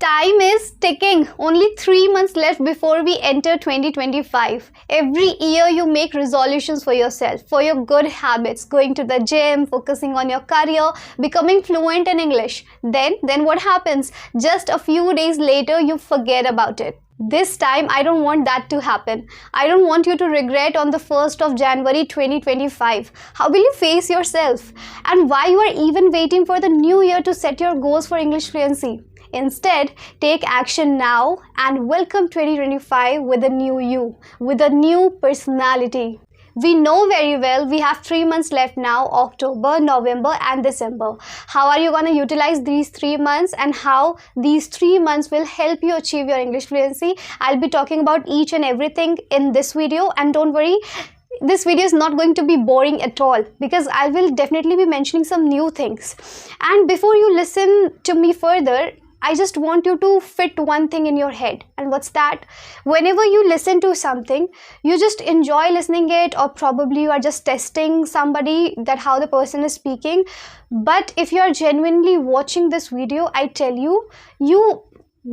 Time is ticking. Only 3 months left before we enter 2025. Every year you make resolutions for yourself, for your good habits, going to the gym, focusing on your career, becoming fluent in English. Then what happens? Just a few days later you forget about it. This time, I don't want that to happen. I don't want you to regret on the 1st of January 2025. How will you face yourself? And why you are even waiting for the new year to set your goals for English fluency? Instead, take action now and welcome 2025 with a new you, with a new personality. We know very well we have 3 months left now, October, November and December. How are you going to utilize these 3 months and how these 3 months will help you achieve your English fluency? I'll be talking about each and everything in this video, and don't worry, this video is not going to be boring at all because I will definitely be mentioning some new things. And before you listen to me further, I just want you to fit one thing in your head. And what's that? Whenever you listen to something, you just enjoy listening it, or probably you are just testing somebody, that how the person is speaking. But if you are genuinely watching this video, I tell you, you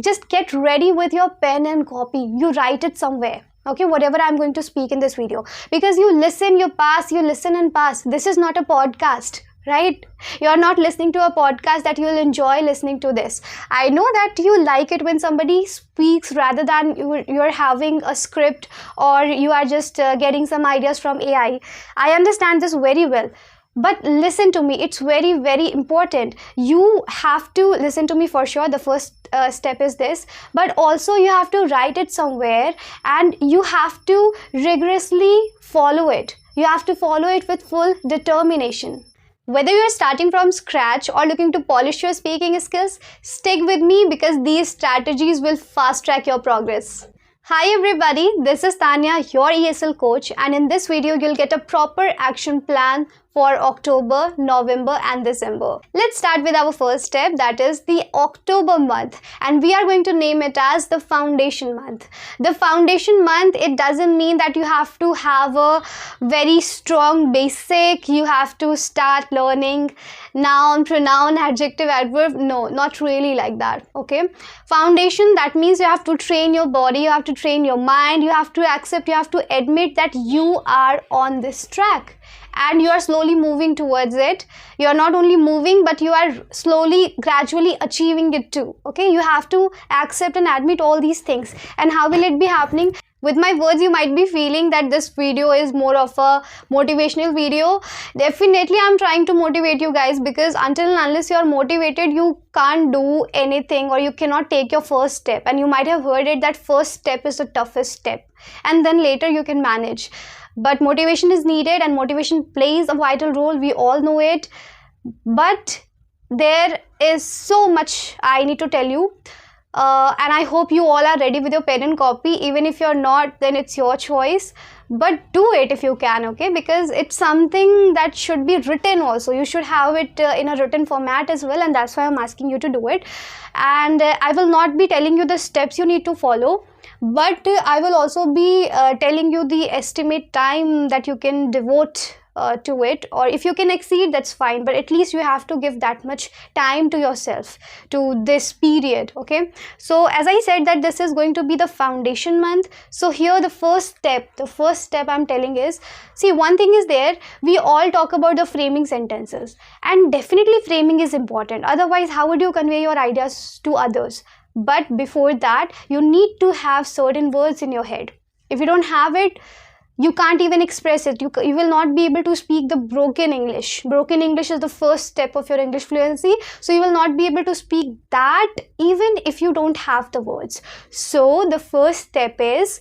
just get ready with your pen and copy. You write it somewhere. Okay, whatever I'm going to speak in this video. Because you listen, you pass, you listen and pass. This is not a podcast. Right? You're not listening to a podcast that you'll enjoy listening to this. I know that you like it when somebody speaks rather than you're having a script or you are just getting some ideas from AI. I understand this very well. But listen to me, it's very, very important. You have to listen to me for sure. The first step is this. But also you have to write it somewhere and you have to rigorously follow it. You have to follow it with full determination. Whether you are starting from scratch or looking to polish your speaking skills, stick with me because these strategies will fast track your progress. Hi everybody, this is Tanya, your ESL coach, and in this video you'll get a proper action plan for October, November and December. Let's start with our first step, that is the October month, and we are going to name it as the foundation month. The foundation month, it doesn't mean that you have to have a very strong basic, you have to start learning noun, pronoun, adjective, adverb. No, not really like that. Okay, foundation, that means you have to train your body, you have to train your mind, you have to accept, you have to admit that you are on this track and you are slowly moving towards it. You are not only moving, but you are slowly, gradually achieving it too. Okay, you have to accept and admit all these things. And how will it be happening? With my words, you might be feeling that this video is more of a motivational video. Definitely, I'm trying to motivate you guys, because until and unless you are motivated, you can't do anything or you cannot take your first step. And you might have heard it that first step is the toughest step. And then later you can manage. But motivation is needed and motivation plays a vital role. We all know it. But there is so much I need to tell you. And I hope you all are ready with your pen and copy. Even if you're not, then it's your choice. But do it if you can, okay? Because it's something that should be written also. You should have it in a written format as well. And that's why I'm asking you to do it. And I will not be telling you the steps you need to follow. But I will also be telling you the estimate time that you can devote to it, or if you can exceed, that's fine, but at least you have to give that much time to yourself, to this period. Okay, so as I said that this is going to be the foundation month, so here the first step I'm telling is, see, one thing is there, we all talk about the framing sentences, and definitely framing is important. Otherwise, how would you convey your ideas to others? But before that, you need to have certain words in your head. If you don't have it, you can't even express it. You will not be able to speak the broken English. Broken English is the first step of your English fluency. So you will not be able to speak that even if you don't have the words. So the first step is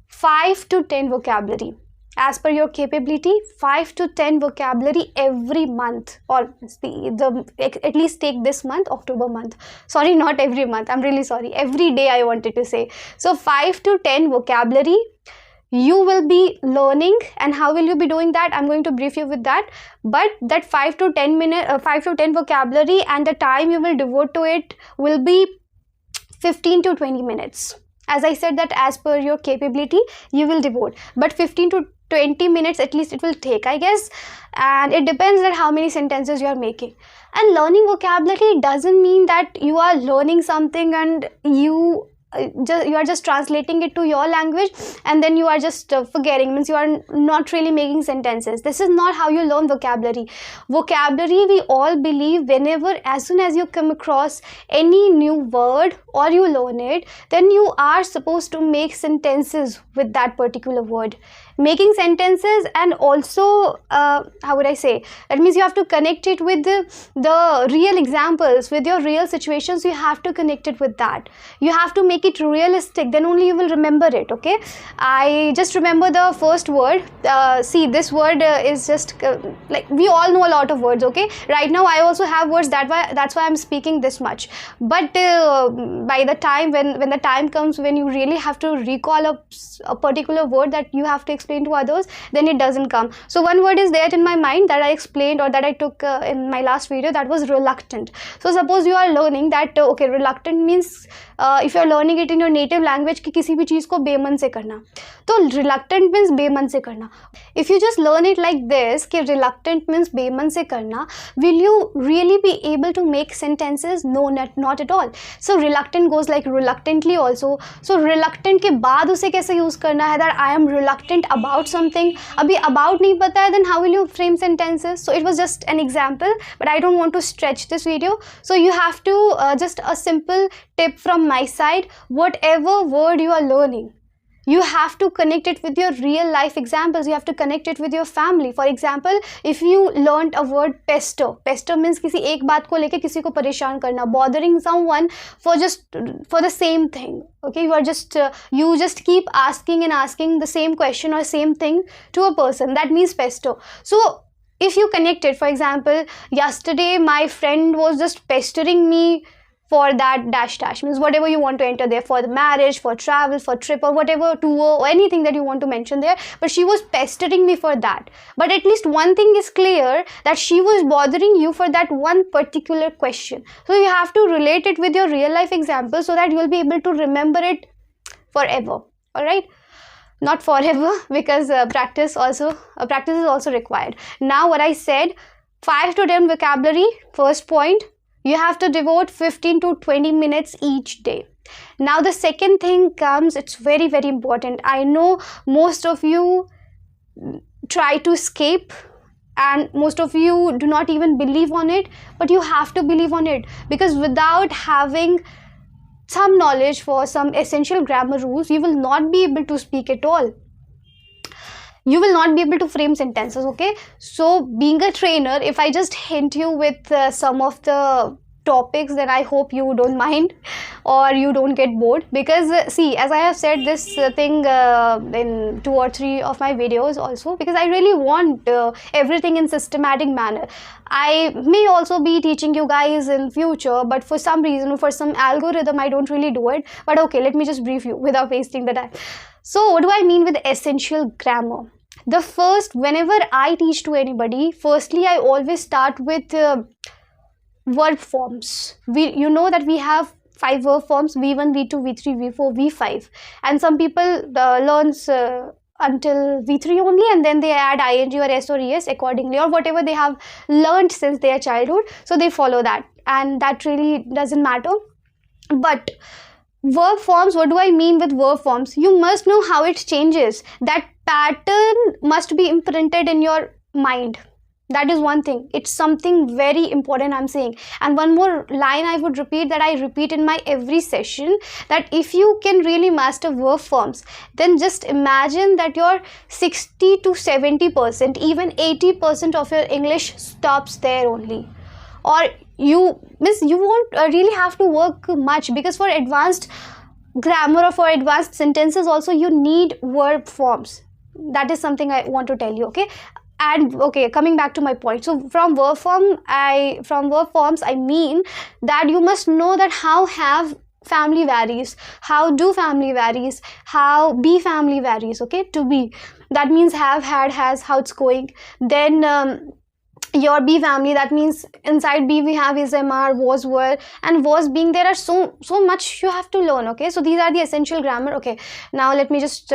5 to 10 vocabulary. As per your capability, 5 to 10 vocabulary every month, or at least take this month, October month. Sorry, not every month. I'm really sorry. Every day I wanted to say. So 5 to 10 vocabulary you will be learning. And how will you be doing that? I'm going to brief you with that. But that 5 to 10 vocabulary, and the time you will devote to it will be 15 to 20 minutes. As I said that as per your capability you will devote, but 15 to 20 minutes at least it will take, I guess. And it depends on how many sentences you are making. And learning vocabulary doesn't mean that you are learning something and you are just translating it to your language and then you are just forgetting, means you are not really making sentences. This is not how you learn vocabulary. Vocabulary, we all believe, whenever, as soon as you come across any new word or you learn it, then you are supposed to make sentences with that particular word. Making sentences, and also how would I say, that means you have to connect it with the real examples, with your real situations. You have to connect it with that. You have to make it realistic, then only you will remember it. Okay, I just remember the first word. See, this word is just like, we all know a lot of words. Okay, right now I also have words, that's why I'm speaking this much. But by the time when the time comes when you really have to recall a particular word that you have to explain to others, then it doesn't come. So one word is there in my mind that I explained, or that I took in my last video, that was reluctant. So suppose you are learning that okay, reluctant means if you are learning it in your native language कि किसी भी चीज़ को बेमन से करना, तो reluctant means बेमन से करना. If you just learn it like this कि reluctant means बेमन से करना, will you really be able to make sentences? No, not at all. So reluctant goes like reluctantly also. So reluctant के बाद उसे कैसे use करना है, that I am reluctant about something. अभी about नहीं पता है, then how will you frame sentences? So it was just an example, but I don't want to stretch this video. So you have to just a simple tip from my side, whatever word you are learning, you have to connect it with your real life examples. You have to connect it with your family. For example, if you learned a word pester means किसी एक बात को लेके किसी को परेशान करना, bothering someone for the same thing. Okay, you just keep asking and asking the same question or same thing to a person. That means pester. So if you connect it, for example, yesterday my friend was just pestering me for that dash, means whatever you want to enter there, for the marriage, for travel, for trip, or whatever, tour, or anything that you want to mention there, but she was pestering me for that. But at least one thing is clear, that she was bothering you for that one particular question. So you have to relate it with your real life example so that you will be able to remember it forever. Alright, not forever, because practice is also required. Now what I said, 5 to 10 vocabulary, first point. You have to devote 15 to 20 minutes each day. Now the second thing comes, it's very, very important. I know most of you try to escape and most of you do not even believe on it, but you have to believe on it, because without having some knowledge for some essential grammar rules, you will not be able to speak at all. You will not be able to frame sentences. Okay, so being a trainer, if I just hint you with some of the topics, then I hope you don't mind or you don't get bored, because see, as I have said this thing in 2 or 3 of my videos also, because I really want everything in systematic manner. I may also be teaching you guys in future, but for some reason, for some algorithm, I don't really do it. But okay, let me just brief you without wasting the time. So what do I mean with essential grammar? The first, whenever I teach to anybody, firstly I always start with verb forms. You know that we have 5 verb forms: V1, V2, V3, V4, V5, and some people learns until V3 only, and then they add ing or s or es accordingly, or whatever they have learned since their childhood, so they follow that, and that really doesn't matter. But verb forms, what do I mean with verb forms? You must know how it changes. That pattern must be imprinted in your mind. That is one thing. It's something very important I'm saying. And one more line I would repeat, that I repeat in my every session, that if you can really master verb forms, then just imagine that your 60 to 70%, even 80% of your English stops there only. Or you won't really have to work much, because for advanced grammar or for advanced sentences also you need verb forms. That is something I want to tell you. Okay, and okay, coming back to my point. So from verb forms I mean that you must know that how have family varies, how do family varies, how be family varies. Okay, to be, that means have, had, has, how it's going. Then your B family, that means inside B we have is, MR, was, were, and was, being. There are so much you have to learn. Okay, so these are the essential grammar. Okay, now let me just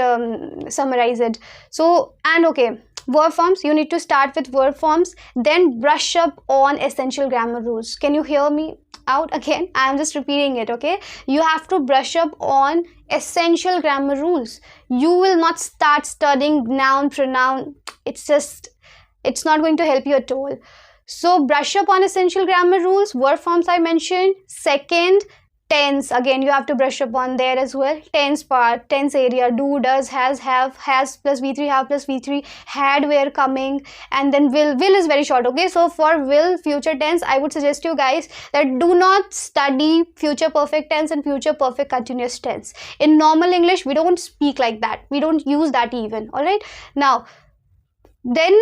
summarize it. So, and okay, verb forms, you need to start with verb forms, then brush up on essential grammar rules. Can you hear me out? Again, I am just repeating it. Okay, you have to brush up on essential grammar rules. You will not start studying noun, pronoun. It's not going to help you at all. So brush up on essential grammar rules. Verb forms I mentioned. Second, tense. Again, you have to brush up on there as well. Tense part, tense area. Do, does, has, have, has plus V3, have plus V3, had, were, coming, and then will. Will is very short. Okay, so for will, future tense, I would suggest you guys that do not study future perfect tense and future perfect continuous tense. In normal English, we don't speak like that. We don't use that even. All right. Now, then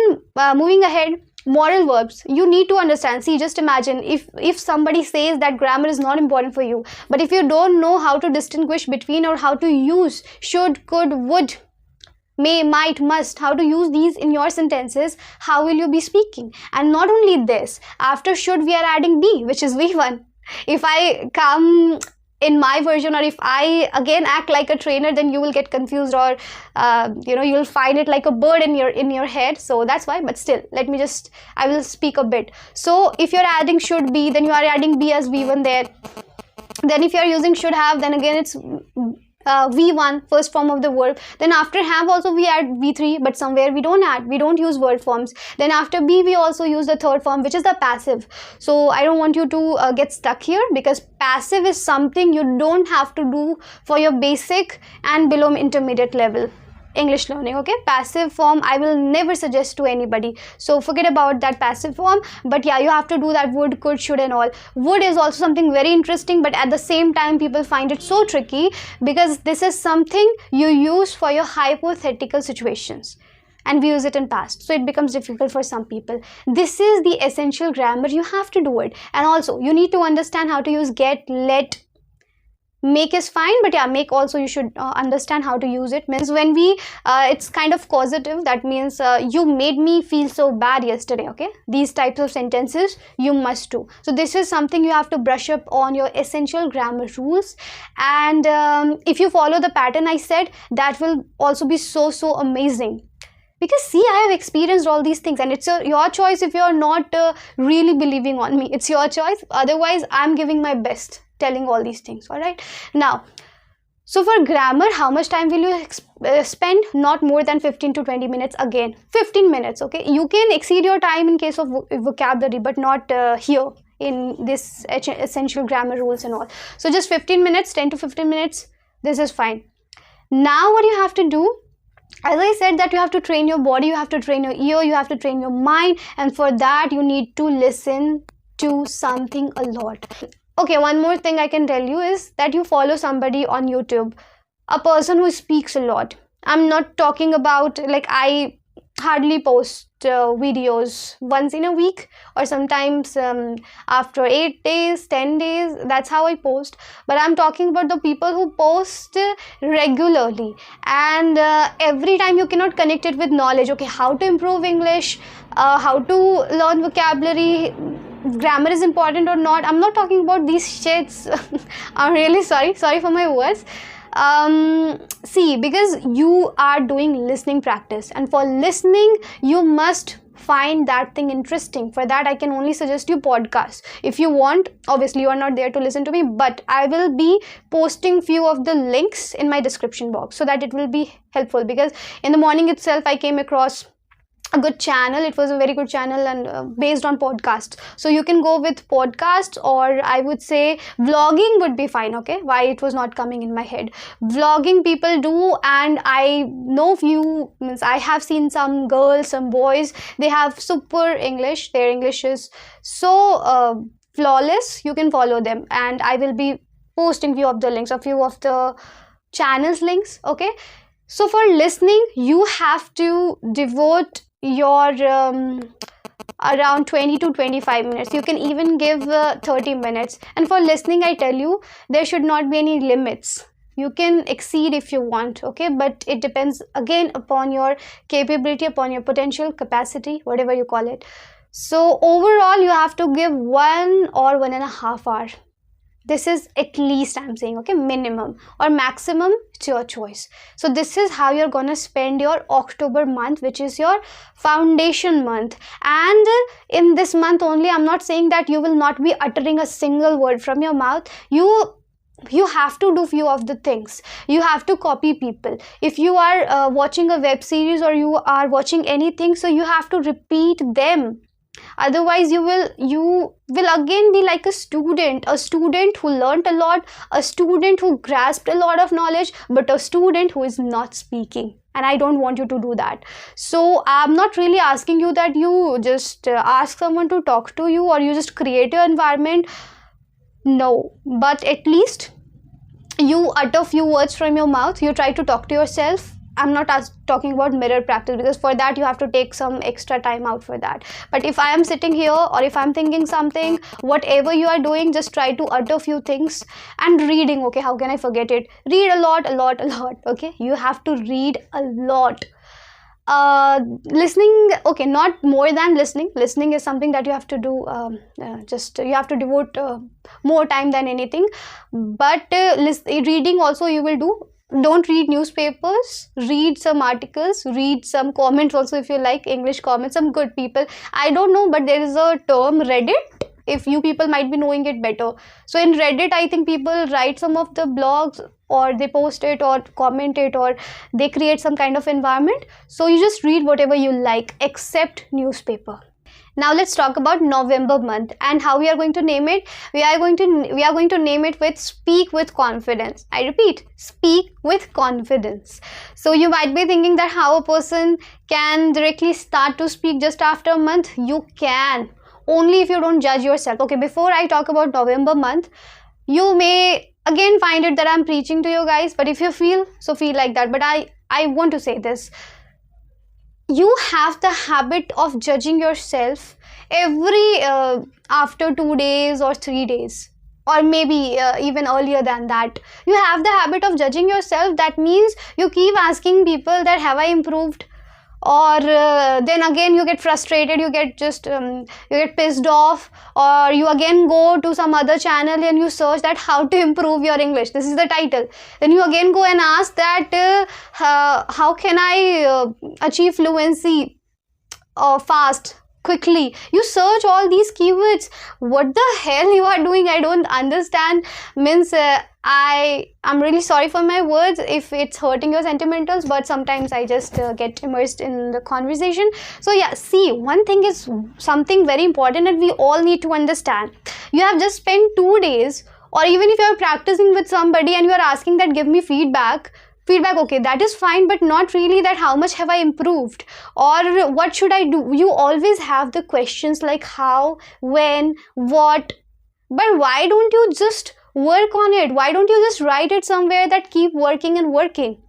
moving ahead, moral verbs, you need to understand. See, just imagine if somebody says that grammar is not important for you, but if you don't know how to distinguish between, or how to use should, could, would, may, might, must, how to use these in your sentences, how will you be speaking? And not only this, after should we are adding be, which is V1. If I come in my version, or if I again act like a trainer, then you will get confused, or you will find it like a bird in your head. So that's why. But still, I will speak a bit. So if you're adding should be, then you are adding be as V1 there. Then if you're using should have, then again it's V1, first form of the verb. Then after have also we add V3, but somewhere we don't use verb forms. Then after be we also use the third form, which is the passive. So I don't want you to get stuck here, because passive is something you don't have to do for your basic and below intermediate level English learning. Okay, passive form I will never suggest to anybody, so forget about that passive form. But yeah, you have to do that would, could, should and all. Would is also something very interesting, but at the same time people find it so tricky, because this is something you use for your hypothetical situations, and we use it in past, so it becomes difficult for some people. This is the essential grammar, you have to do it. And also you need to understand how to use get, let. Make is fine, but yeah, make also you should understand how to use it. Means when we it's kind of causative, that means you made me feel so bad yesterday. Okay, these types of sentences you must do. So this is something you have to brush up on your essential grammar rules. And if you follow the pattern I said, that will also be so amazing. Because see, I have experienced all these things, and it's your choice. If you're not really believing on me, it's your choice. Otherwise, I'm giving my best telling all these things. All right, now, so for grammar, how much time will you spend? Not more than 15 to 20 minutes. Again, 15 minutes. Okay, you can exceed your time in case of vocabulary, but not here in this essential grammar rules and all. So just 15 minutes, 10 to 15 minutes, this is fine. Now what you have to do, as I said, that you have to train your body, you have to train your ear, you have to train your mind, and for that you need to listen to something a lot. Okay, one more thing I can tell you is that you follow somebody on YouTube, a person who speaks a lot. I'm not talking about, like, I hardly post videos once in a week, or sometimes after 8 days, 10 days, that's how I post. But I'm talking about the people who post regularly, and every time you cannot connect it with knowledge. Okay, how to improve English, how to learn vocabulary, grammar is important or not. I'm not talking about these shits. I'm really sorry for my words. See, because you are doing listening practice, and for listening you must find that thing interesting. For that I can only suggest you podcasts. If you want, obviously you are not there to listen to me, but I will be posting few of the links in my description box, so that it will be helpful. Because in the morning itself I came across a good channel. It was a very good channel, and based on podcasts. So you can go with podcasts, or I would say vlogging would be fine. Okay, why it was not coming in my head. Vlogging people do, and I know few, means I have seen some girls, some boys, they have super English. Their English is so flawless. You can follow them, and I will be posting few of the links, a few of the channels links. Okay, so for listening you have to devote your around 20 to 25 minutes. You can even give 30 minutes. And for listening, I tell you, there should not be any limits. You can exceed if you want, okay, but it depends again upon your capability, upon your potential, capacity, whatever you call it. So overall you have to give 1 or 1.5 hour. This is at least I'm saying, okay, minimum or maximum, it's your choice. So this is how you're gonna spend your October month, which is your foundation month. And in this month only, I'm not saying that you will not be uttering a single word from your mouth. You have to do few of the things. You have to copy people. If you are watching a web series or you are watching anything, so you have to repeat them. Otherwise you will again be like a student who learned a lot, a student who grasped a lot of knowledge, but a student who is not speaking. And I don't want you to do that. So I'm not really asking you that you just ask someone to talk to you or you just create your environment. No, but at least you utter few words from your mouth. You try to talk to yourself. I'm not talking about mirror practice, because for that you have to take some extra time out for that. But if I am sitting here or if I'm thinking something, whatever you are doing, just try to utter few things. And reading, okay, how can I forget it? Read a lot, okay? You have to read a lot. Listening, okay, not more than listening is something that you have to do, you have to devote more time than anything. But reading also you will do. Don't read newspapers, read some articles, read some comments also if you like English comments, some good people. I don't know, but there is a term Reddit, if you people might be knowing it better. So in Reddit, I think people write some of the blogs, or they post it or comment it, or they create some kind of environment. So you just read whatever you like except newspaper. Now let's talk about November month and how we are going to name it. We are going to name it with Speak with Confidence. I repeat, speak with confidence. So you might be thinking that how a person can directly start to speak just after a month. You can, only if you don't judge yourself. Okay, before I talk about November month, you may again find it that I'm preaching to you guys, but if you feel like that. But I want to say this. You have the habit of judging yourself every after 2 days or 3 days, or maybe even earlier than that. You have the habit of judging yourself. That means you keep asking people that have I improved, or then again you get frustrated, you get pissed off, or you again go to some other channel and you search that how to improve your English. This is the title. Then you again go and ask that how can I achieve fluency fast, quickly. You search all these keywords. What the hell you are doing? I don't understand. Means I'm really sorry for my words if it's hurting your sentimentals, but sometimes I just get immersed in the conversation. So yeah, see, one thing is something very important that we all need to understand. You have just spent 2 days, or even if you are practicing with somebody and you are asking that give me feedback, okay, that is fine, but not really that how much have I improved or what should I do. You always have the questions like how, when, what, but why don't you just work on it? Why don't you just write it somewhere that keep working and working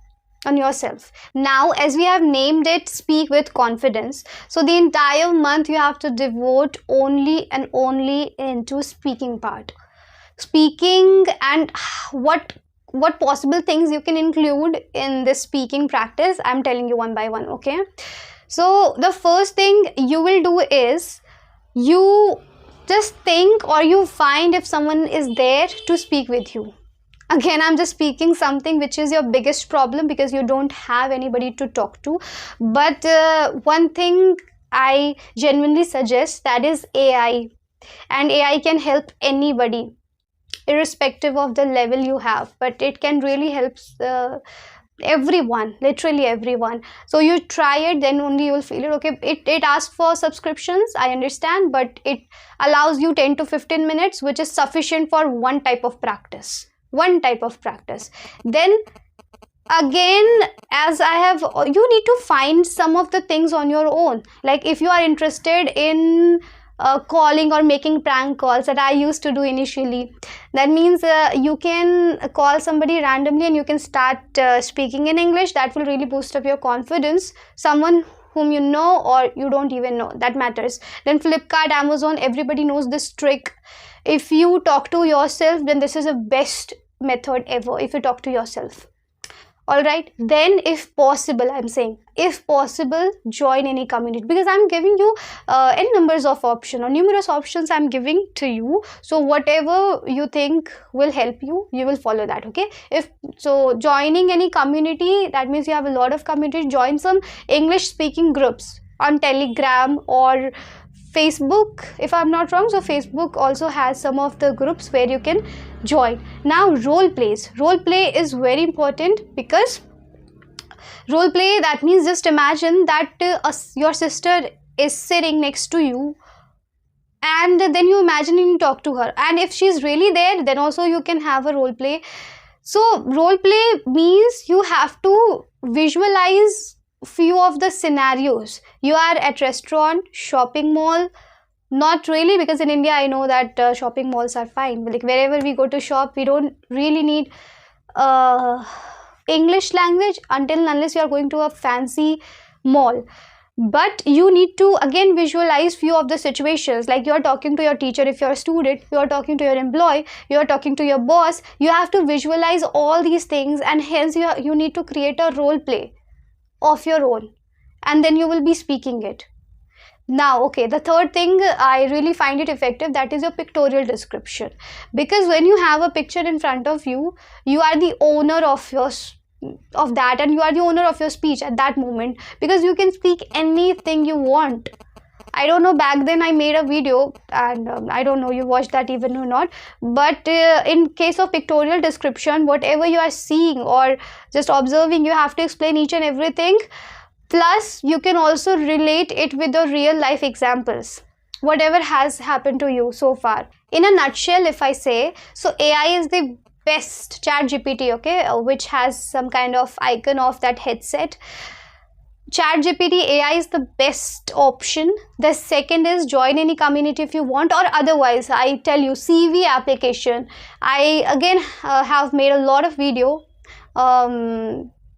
on yourself? Now, as we have named it Speak with Confidence, so the entire month you have to devote only and only into speaking part. Speaking, and what possible things you can include in this speaking practice, I'm telling you one by one, okay? So the first thing you will do is you just think or you find if someone is there to speak with you. Again, I'm just speaking something which is your biggest problem because you don't have anybody to talk to. But one thing I genuinely suggest, that is AI. And AI can help anybody, irrespective of the level you have, but it can really help everyone, literally everyone. So you try it, then only you will feel it. Okay, it asks for subscriptions, I understand, but it allows you 10 to 15 minutes, which is sufficient for one type of practice. Then again, as I have, you need to find some of the things on your own. Like if you are interested in calling or making prank calls that I used to do initially, that means you can call somebody randomly and you can start speaking in English. That will really boost up your confidence. Someone whom you know or you don't even know, that matters. Then Flipkart, Amazon, everybody knows this trick. If you talk to yourself, then this is the best method ever, if you talk to yourself. All right, then if possible, I'm saying if possible, join any community, because I'm giving you n numbers of options or numerous options I'm giving to you. So whatever you think will help you, you will follow that. Okay, if so, joining any community, that means you have a lot of communities. Join some English speaking groups on Telegram or Facebook, if I'm not wrong. So Facebook also has some of the groups where you can join. Now role plays. Role play is very important, because role play, that means just imagine that your sister is sitting next to you, and then you imagine you talk to her, and if she's really there, then also you can have a role play. So role play means you have to visualize few of the scenarios. You are at restaurant, shopping mall. Not really, because in India I know that shopping malls are fine, but like wherever we go to shop, we don't really need English language until and unless you are going to a fancy mall. But you need to again visualize few of the situations, like you are talking to your teacher if you're a student, you are talking to your employee, you are talking to your boss. You have to visualize all these things, and hence you need to create a role play of your own, and then you will be speaking it. Now, okay, the third thing I really find it effective, that is your pictorial description, because when you have a picture in front of you, you are the owner of that, and you are the owner of your speech at that moment, because you can speak anything you want. I don't know, back then I made a video, and I don't know you watched that even or not, but in case of pictorial description, whatever you are seeing or just observing, you have to explain each and everything. Plus you can also relate it with the real life examples, whatever has happened to you so far. In a nutshell, if I say, so AI is the best. Chat GPT, okay, which has some kind of icon of that headset. Chat GPT AI is the best option. The second is join any community if you want, or otherwise I tell you CV application. I again have made a lot of video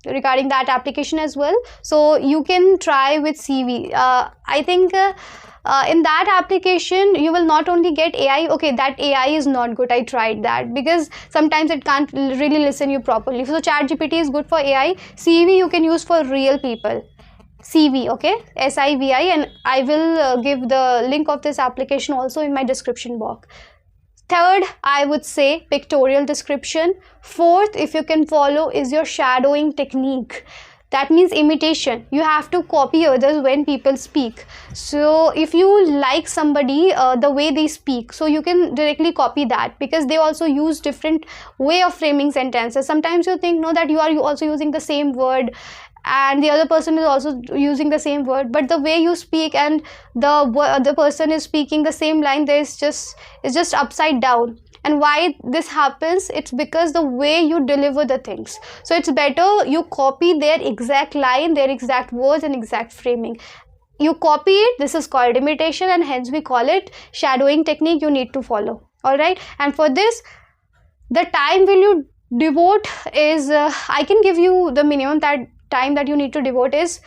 regarding that application as well, so you can try with CV. I think in that application you will not only get AI. Okay, that AI is not good, I tried that, because sometimes it can't really listen you properly. So ChatGPT is good for AI. CV you can use for real people. CV, okay, SIVI, and I will give the link of this application also in my description box. Third, I would say pictorial description. Fourth, if you can follow, is your shadowing technique. That means imitation. You have to copy others when people speak. So if you like somebody, the way they speak, so you can directly copy that, because they also use different way of framing sentences. Sometimes you think, no, that you are also using the same word, and the other person is also using the same word, but the way you speak and the other person is speaking the same line, it's just upside down. And why this happens? It's because the way you deliver the things. So it's better you copy their exact line, their exact words and exact framing. You copy it, this is called imitation, and hence we call it shadowing technique. You need to follow. All right, and for this, the time will you devote is I can give you the minimum time that you need to devote is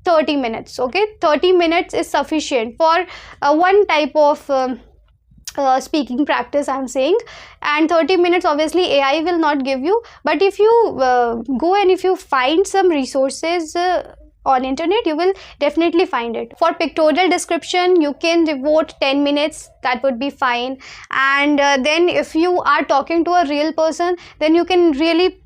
30 minutes. Okay, 30 minutes is sufficient for one type of speaking practice, I'm saying. And 30 minutes obviously AI will not give you, but if you go and if you find some resources on internet, you will definitely find it. For pictorial description, you can devote 10 minutes, that would be fine. And then if you are talking to a real person, then you can really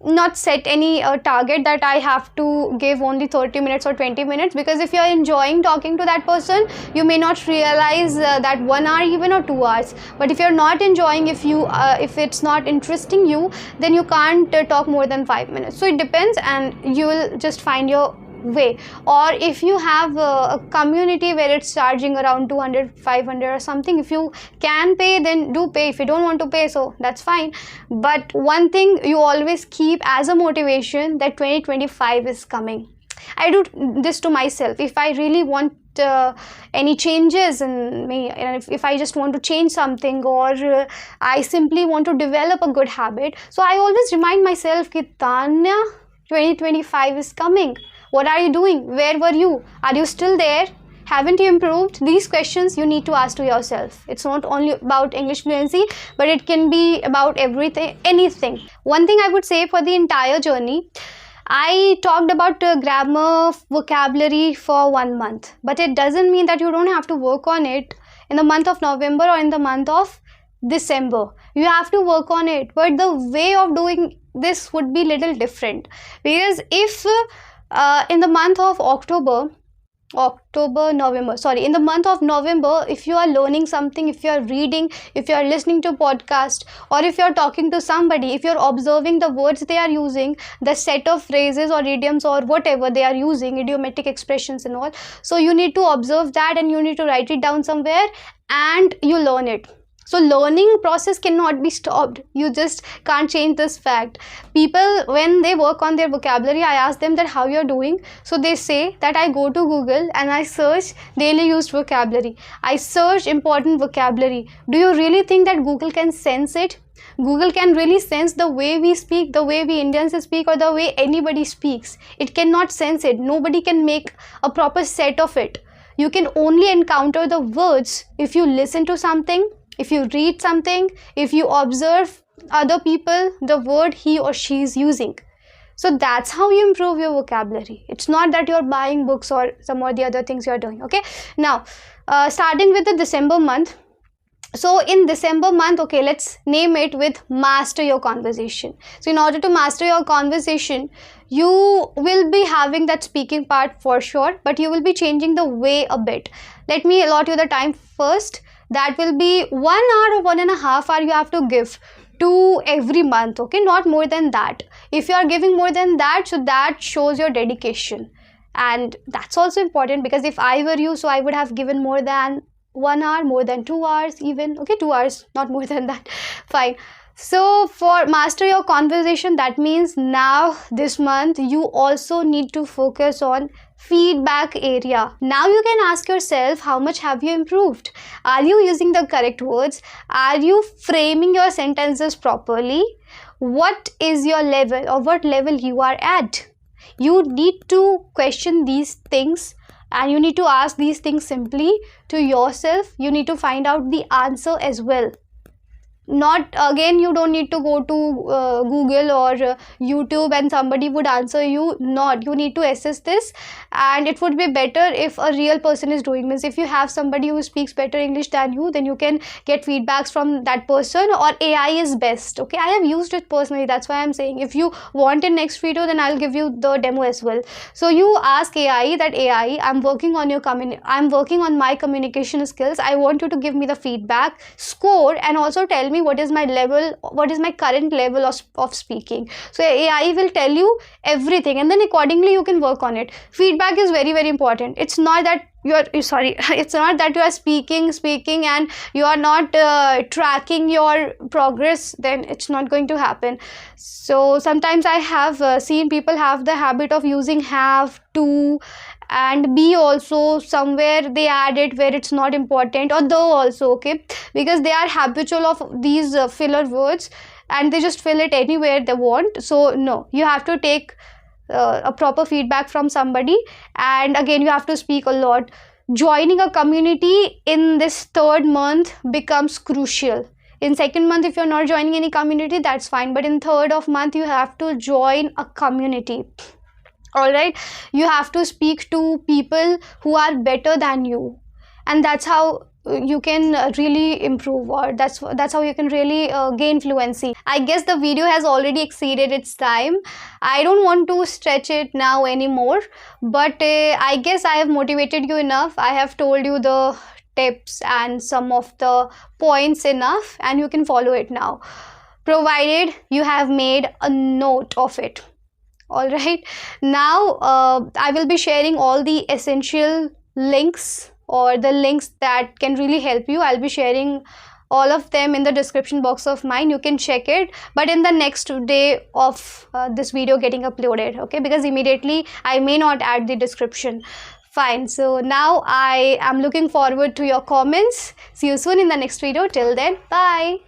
not set any target that I have to give only 30 minutes or 20 minutes, because if you are enjoying talking to that person, you may not realize that 1 hour even or 2 hours. But if you're not enjoying, if it's not interesting you, then you can't talk more than 5 minutes. So it depends, and you will just find your way. Or if you have a community where it's charging around 200, 500 or something, if you can pay, then do pay. If you don't want to pay, so that's fine. But one thing you always keep as a motivation, that 2025 is coming. I do this to myself. If I really want any changes in me, and if I just want to change something, or I simply want to develop a good habit, so I always remind myself that Tanya, 2025 is coming. What are you doing? Where were you? Are you still there? Haven't you improved? These questions you need to ask to yourself. It's not only about English fluency, but it can be about everything, anything. One thing I would say for the entire journey, I talked about grammar, vocabulary for 1 month, but it doesn't mean that you don't have to work on it in the month of November or in the month of December. You have to work on it, but the way of doing this would be little different, because if in the month of in the month of November, if you are learning something, if you are reading, if you are listening to podcast, or if you are talking to somebody, if you are observing the words they are using, the set of phrases or idioms or whatever they are using, idiomatic expressions and all, so you need to observe that and you need to write it down somewhere and you learn it. So learning process cannot be stopped. You just can't change this fact. People, when they work on their vocabulary, I ask them that how you're doing. So they say that I go to Google and I search daily used vocabulary. I search important vocabulary. Do you really think that Google can sense it? Google can really sense the way we speak, the way we Indians speak, or the way anybody speaks. It cannot sense it. Nobody can make a proper set of it. You can only encounter the words if you listen to something, if you read something, if you observe other people, the word he or she is using. So that's how you improve your vocabulary. It's not that you're buying books or some of the other things you're doing. Okay, now starting with the December month. So in December month, okay, let's name it with master your conversation. So in order to master your conversation, you will be having that speaking part for sure, but you will be changing the way a bit. Let me allot you the time first. That will be 1 hour or 1.5 hours you have to give to every month, okay, not more than that. If you are giving more than that, so that shows your dedication, and that's also important, because if I were you, so I would have given more than 1 hour, more than 2 hours even, okay, 2 hours, not more than that. Fine. So for master your conversation, that means now this month you also need to focus on feedback area. Now you can ask yourself, how much have you improved? Are you using the correct words? Are you framing your sentences properly? What is your level, or what level you are at? You need to question these things, and you need to ask these things simply to yourself. You need to find out the answer as well. Not again, you don't need to go to Google or YouTube and somebody would answer you. Not, you need to assess this, and it would be better if a real person is doing this. If you have somebody who speaks better English than you, then you can get feedbacks from that person, or AI is best. Okay, I have used it personally, that's why I'm saying. If you want in next video, then I'll give you the demo as well. So you ask AI that, AI, I'm working on my communication skills. I want you to give me the feedback, score, and also tell me what is my level, what is my current level of speaking. So AI will tell you everything, and then accordingly you can work on it. Feedback is very, very important. It's not that it's not that you are speaking and you are not tracking your progress, then it's not going to happen. So sometimes I have seen people have the habit of using have, to, and be also. Somewhere they add it where it's not important, or though also, okay, because they are habitual of these filler words and they just fill it anywhere they want. So no, you have to take a proper feedback from somebody, and again you have to speak a lot. Joining a community in this 3rd month becomes crucial. In 2nd month, if you're not joining any community, that's fine, but in 3rd of month you have to join a community. All right, you have to speak to people who are better than you, and that's how you can really improve, or that's how you can really gain fluency. I guess the video has already exceeded its time. I don't want to stretch it now anymore, but I guess I have motivated you enough. I have told you the tips and some of the points enough, and you can follow it now, provided you have made a note of it. All right, now I will be sharing all the essential links, or the links that can really help you. I'll be sharing all of them in the description box of mine. You can check it, but in the next day of this video getting uploaded, okay, because immediately I may not add the description. Fine, so now I am looking forward to your comments. See you soon in the next video. Till then, bye.